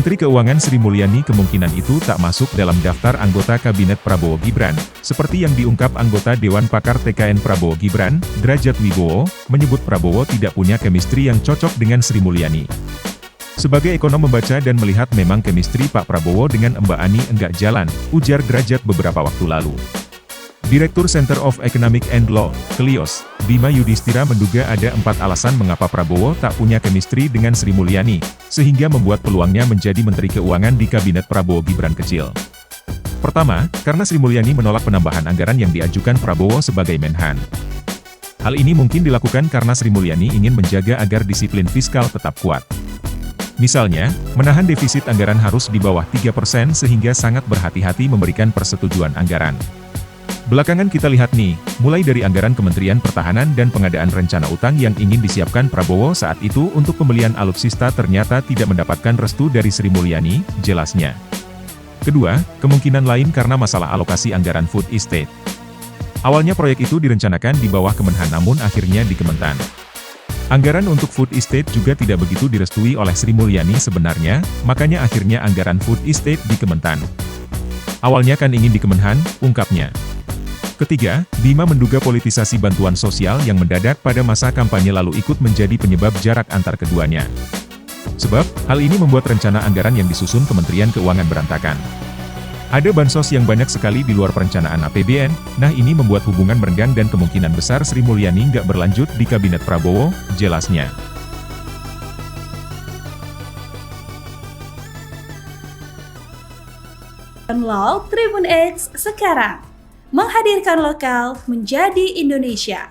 Menteri Keuangan Sri Mulyani kemungkinan itu tak masuk dalam daftar anggota Kabinet Prabowo Gibran, seperti yang diungkap anggota Dewan Pakar TKN Prabowo Gibran, Drajat Wibowo, menyebut Prabowo tidak punya chemistry yang cocok dengan Sri Mulyani. Sebagai ekonom membaca dan melihat memang chemistry Pak Prabowo dengan Mbak Ani enggak jalan, ujar Drajat beberapa waktu lalu. Direktur Center of Economic and Law, Kelios, Bima Yudhistira menduga ada 4 alasan mengapa Prabowo tak punya chemistry dengan Sri Mulyani, sehingga membuat peluangnya menjadi Menteri Keuangan di Kabinet Prabowo Gibran kecil. Pertama, karena Sri Mulyani menolak penambahan anggaran yang diajukan Prabowo sebagai Menhan. Hal ini mungkin dilakukan karena Sri Mulyani ingin menjaga agar disiplin fiskal tetap kuat. Misalnya, menahan defisit anggaran harus di bawah 3% sehingga sangat berhati-hati memberikan persetujuan anggaran. Belakangan kita lihat nih, mulai dari anggaran Kementerian Pertahanan dan pengadaan rencana utang yang ingin disiapkan Prabowo saat itu untuk pembelian alutsista ternyata tidak mendapatkan restu dari Sri Mulyani, jelasnya. Kedua, kemungkinan lain karena masalah alokasi anggaran food estate. Awalnya proyek itu direncanakan di bawah Kemenhan namun akhirnya di Kementan. Anggaran untuk food estate juga tidak begitu direstui oleh Sri Mulyani sebenarnya, makanya akhirnya anggaran food estate di Kementan. Awalnya kan ingin di Kemenhan, ungkapnya. Ketiga, Bima menduga politisasi bantuan sosial yang mendadak pada masa kampanye lalu ikut menjadi penyebab jarak antar keduanya. Sebab, hal ini membuat rencana anggaran yang disusun Kementerian Keuangan berantakan. Ada bansos yang banyak sekali di luar perencanaan APBN, nah ini membuat hubungan merenggang dan kemungkinan besar Sri Mulyani nggak berlanjut di Kabinet Prabowo, jelasnya. Download Tribun X sekarang, menghadirkan lokal menjadi Indonesia.